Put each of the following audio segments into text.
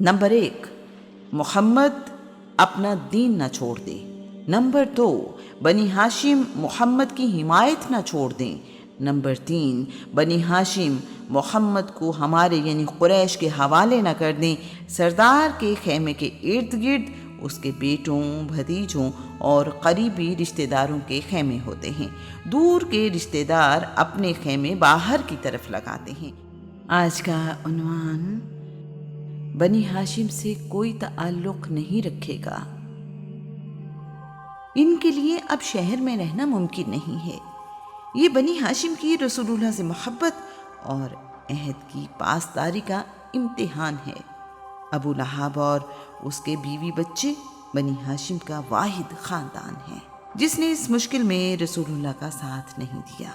Number 1، محمد اپنا دین نہ چھوڑ دے۔ نمبر 2، بنی ہاشم محمد کی حمایت نہ چھوڑ دیں۔ نمبر 3، بنی ہاشم محمد کو ہمارے یعنی قریش کے حوالے نہ کر دیں۔ سردار کے خیمے کے ارد گرد اس کے بیٹوں، بھتیجوں اور قریبی رشتہ داروں کے خیمے ہوتے ہیں۔ دور کے رشتہ دار اپنے خیمے باہر کی طرف لگاتے ہیں۔ آج کا عنوان، بنی ہاشم سے کوئی تعلق نہیں رکھے گا۔ ان کے لیے اب شہر میں رہنا ممکن نہیں ہے۔ یہ بنی ہاشم کی رسول اللہ سے محبت اور عہد کی پاسداری کا امتحان ہے۔ ابو لہب اور اس کے بیوی بچے بنی ہاشم کا واحد خاندان ہے جس نے اس مشکل میں رسول اللہ کا ساتھ نہیں دیا۔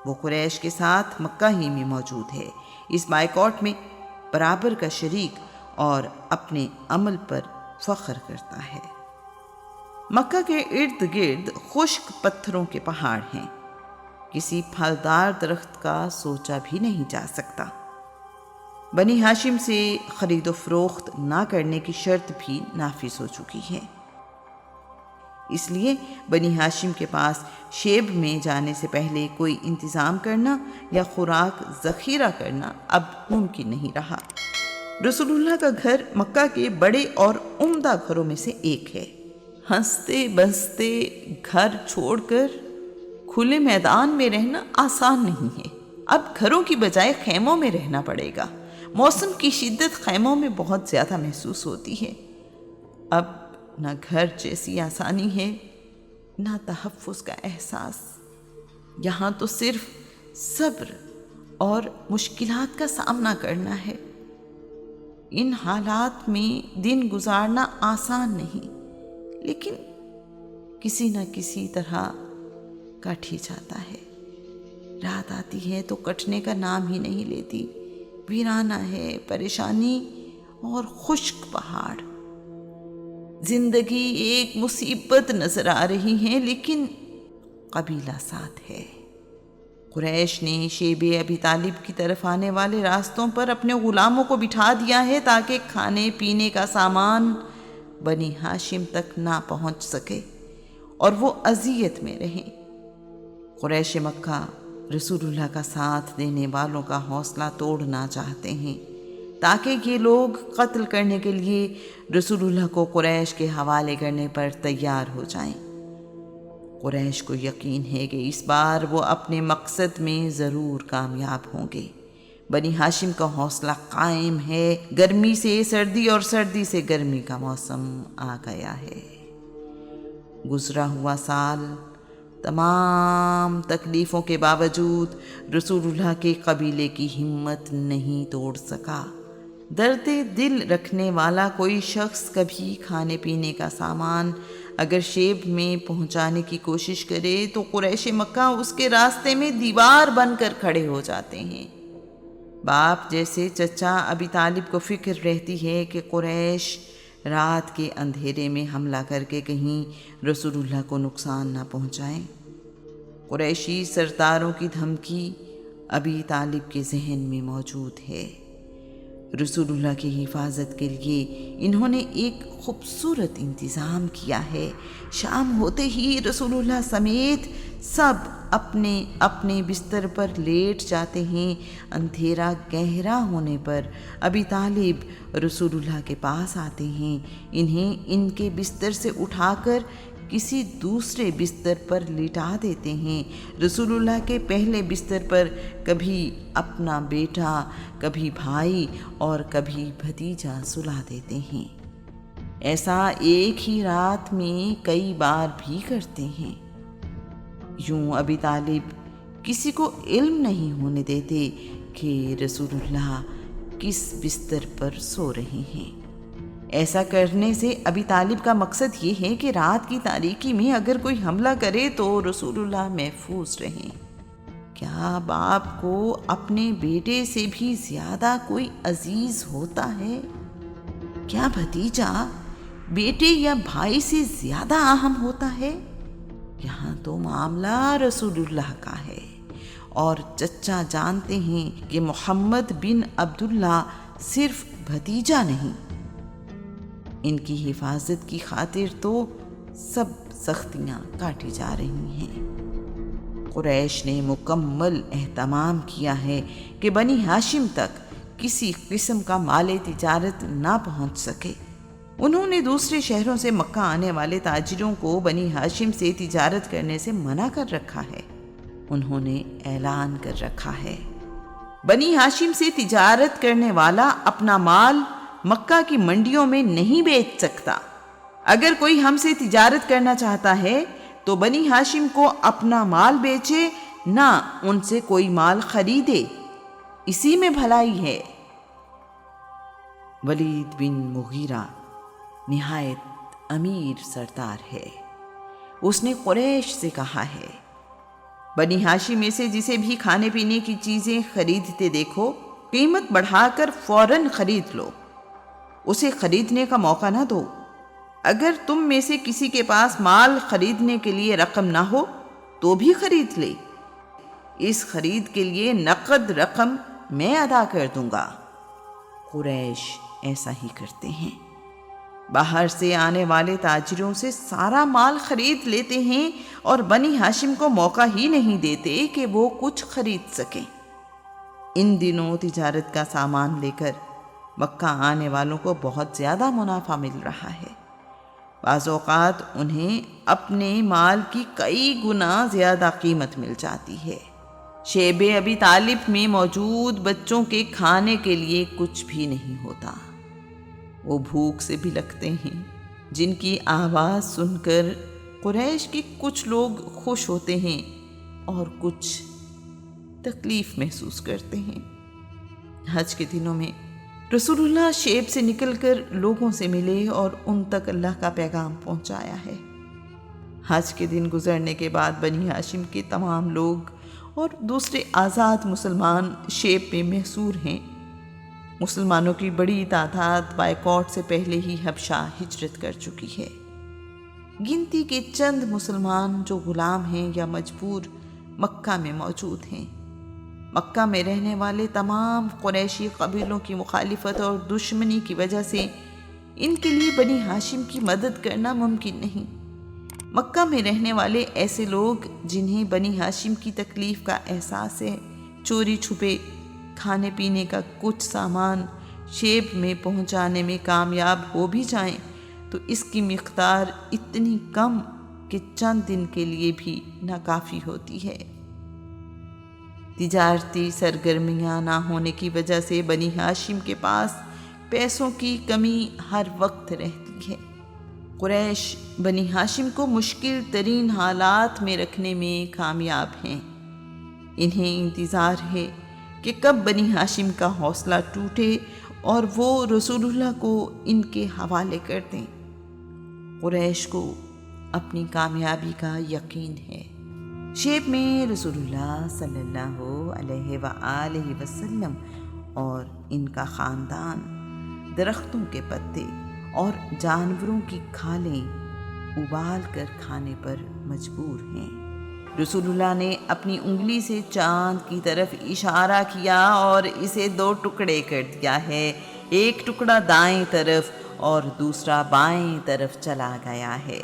وہ قریش کے ساتھ مکہ ہی میں موجود ہے، اس بائیکاٹ میں برابر کا شریک اور اپنے عمل پر فخر کرتا ہے۔ مکہ کے ارد گرد خشک پتھروں کے پہاڑ ہیں، کسی پھلدار درخت کا سوچا بھی نہیں جا سکتا۔ بنی ہاشم سے خرید و فروخت نہ کرنے کی شرط بھی نافذ ہو چکی ہے، اس لیے بنی ہاشم کے پاس شیب میں جانے سے پہلے کوئی انتظام کرنا یا خوراک ذخیرہ کرنا اب ممکن نہیں رہا۔ رسول اللہ کا گھر مکہ کے بڑے اور عمدہ گھروں میں سے ایک ہے۔ ہنستے بستے گھر چھوڑ کر کھلے میدان میں رہنا آسان نہیں ہے۔ اب گھروں کی بجائے خیموں میں رہنا پڑے گا۔ موسم کی شدت خیموں میں بہت زیادہ محسوس ہوتی ہے۔ اب نہ گھر جیسی آسانی ہے، نہ تحفظ کا احساس۔ یہاں تو صرف صبر اور مشکلات کا سامنا کرنا ہے۔ ان حالات میں دن گزارنا آسان نہیں، لیکن کسی نہ کسی طرح کٹ ہی جاتا ہے۔ رات آتی ہے تو کٹنے کا نام ہی نہیں لیتی۔ ویرانہ ہے، پریشانی اور خشک پہاڑ۔ زندگی ایک مصیبت نظر آ رہی ہے، لیکن قبیلہ ساتھ ہے۔ قریش نے شیب ابی طالب کی طرف آنے والے راستوں پر اپنے غلاموں کو بٹھا دیا ہے تاکہ کھانے پینے کا سامان بنی ہاشم تک نہ پہنچ سکے اور وہ اذیت میں رہیں۔ قریش مکہ رسول اللہ کا ساتھ دینے والوں کا حوصلہ توڑنا چاہتے ہیں تاکہ یہ لوگ قتل کرنے کے لیے رسول اللہ کو قریش کے حوالے کرنے پر تیار ہو جائیں۔ قریش کو یقین ہے کہ اس بار وہ اپنے مقصد میں ضرور کامیاب ہوں گے۔ بنی ہاشم کا حوصلہ قائم ہے۔ گرمی سے سردی اور سردی سے گرمی کا موسم آ گیا ہے۔ گزرا ہوا سال تمام تکلیفوں کے باوجود رسول اللہ کے قبیلے کی ہمت نہیں توڑ سکا۔ درد دل رکھنے والا کوئی شخص کبھی کھانے پینے کا سامان اگر شیب میں پہنچانے کی کوشش کرے تو قریش مکہ اس کے راستے میں دیوار بن کر کھڑے ہو جاتے ہیں۔ باپ جیسے چچا ابی طالب کو فکر رہتی ہے کہ قریش رات کے اندھیرے میں حملہ کر کے کہیں رسول اللہ کو نقصان نہ پہنچائیں۔ قریشی سرداروں کی دھمکی ابی طالب کے ذہن میں موجود ہے۔ رسول اللہ کی حفاظت کے لیے انہوں نے ایک خوبصورت انتظام کیا ہے۔ شام ہوتے ہی رسول اللہ سمیت سب اپنے اپنے بستر پر لیٹ جاتے ہیں۔ اندھیرا گہرا ہونے پر ابی طالب رسول اللہ کے پاس آتے ہیں، انہیں ان کے بستر سے اٹھا کر کسی دوسرے بستر پر لٹا دیتے ہیں۔ رسول اللہ کے پہلے بستر پر کبھی اپنا بیٹا، کبھی بھائی اور کبھی بھتیجا سلا دیتے ہیں۔ ایسا ایک ہی رات میں کئی بار بھی کرتے ہیں۔ یوں ابی طالب کسی کو علم نہیں ہونے دیتے کہ رسول اللہ کس بستر پر سو رہے ہیں۔ ایسا کرنے سے ابی طالب کا مقصد یہ ہے کہ رات کی تاریکی میں اگر کوئی حملہ کرے تو رسول اللہ محفوظ رہیں۔ کیا باپ کو اپنے بیٹے سے بھی زیادہ کوئی عزیز ہوتا ہے؟ کیا بھتیجا بیٹے یا بھائی سے زیادہ اہم ہوتا ہے؟ یہاں تو معاملہ رسول اللہ کا ہے، اور چچا جانتے ہیں کہ محمد بن عبداللہ صرف بھتیجا نہیں ان کی حفاظت کی خاطر تو سب سختیاں کاٹی جا رہی ہیں۔ قریش نے مکمل اہتمام کیا ہے کہ بنی ہاشم تک کسی قسم کا مال تجارت نہ پہنچ سکے۔ انہوں نے دوسرے شہروں سے مکہ آنے والے تاجروں کو بنی ہاشم سے تجارت کرنے سے منع کر رکھا ہے۔ انہوں نے اعلان کر رکھا ہے، بنی ہاشم سے تجارت کرنے والا اپنا مال مکہ کی منڈیوں میں نہیں بیچ سکتا۔ اگر کوئی ہم سے تجارت کرنا چاہتا ہے تو بنی ہاشم کو اپنا مال بیچے، نہ ان سے کوئی مال خریدے، اسی میں بھلائی ہے۔ ولید بن مغیرہ نہایت امیر سردار ہے۔ اس نے قریش سے کہا ہے، بنی ہاشم میں سے جسے بھی کھانے پینے کی چیزیں خریدتے دیکھو، قیمت بڑھا کر فوراً خرید لو، اسے خریدنے کا موقع نہ دو۔ اگر تم میں سے کسی کے پاس مال خریدنے کے لیے رقم نہ ہو تو بھی خرید لے، اس خرید کے لیے نقد رقم میں ادا کر دوں گا۔ قریش ایسا ہی کرتے ہیں، باہر سے آنے والے تاجروں سے سارا مال خرید لیتے ہیں اور بنی ہاشم کو موقع ہی نہیں دیتے کہ وہ کچھ خرید سکیں۔ ان دنوں تجارت کا سامان لے کر مکہ آنے والوں کو بہت زیادہ منافع مل رہا ہے۔ بعض اوقات انہیں اپنے مال کی کئی گنا زیادہ قیمت مل جاتی ہے۔ شیب ابی طالب میں موجود بچوں کے کھانے کے لیے کچھ بھی نہیں ہوتا۔ وہ بھوک سے بھی لگتے ہیں، جن کی آواز سن کر قریش کے کچھ لوگ خوش ہوتے ہیں اور کچھ تکلیف محسوس کرتے ہیں۔ حج کے دنوں میں رسول اللہ شیب سے نکل کر لوگوں سے ملے اور ان تک اللہ کا پیغام پہنچایا ہے۔ حج کے دن گزرنے کے بعد بنی ہاشم کے تمام لوگ اور دوسرے آزاد مسلمان شیب میں محصور ہیں۔ مسلمانوں کی بڑی تعداد بائیکاٹ سے پہلے ہی حبشہ ہجرت کر چکی ہے۔ گنتی کے چند مسلمان جو غلام ہیں یا مجبور مکہ میں موجود ہیں۔ مکہ میں رہنے والے تمام قریشی قبیلوں کی مخالفت اور دشمنی کی وجہ سے ان کے لیے بنی ہاشم کی مدد کرنا ممکن نہیں۔ مکہ میں رہنے والے ایسے لوگ جنہیں بنی ہاشم کی تکلیف کا احساس ہے، چوری چھپے کھانے پینے کا کچھ سامان شیب میں پہنچانے میں کامیاب ہو بھی جائیں تو اس کی مقدار اتنی کم کہ چند دن کے لیے بھی ناکافی ہوتی ہے۔ تجارتی سرگرمیاں نہ ہونے کی وجہ سے بنی ہاشم کے پاس پیسوں کی کمی ہر وقت رہتی ہے۔ قریش بنی ہاشم کو مشکل ترین حالات میں رکھنے میں کامیاب ہیں۔ انہیں انتظار ہے کہ کب بنی ہاشم کا حوصلہ ٹوٹے اور وہ رسول اللہ کو ان کے حوالے کر دیں۔ قریش کو اپنی کامیابی کا یقین ہے۔ شیب میں رسول اللہ صلی اللہ علیہ وآلہ وسلم اور ان کا خاندان درختوں کے پتے اور جانوروں کی کھالیں ابال کر کھانے پر مجبور ہیں۔ رسول اللہ نے اپنی انگلی سے چاند کی طرف اشارہ کیا اور اسے 2 ٹکڑے کر دیا ہے، ایک ٹکڑا دائیں طرف اور دوسرا بائیں طرف چلا گیا ہے۔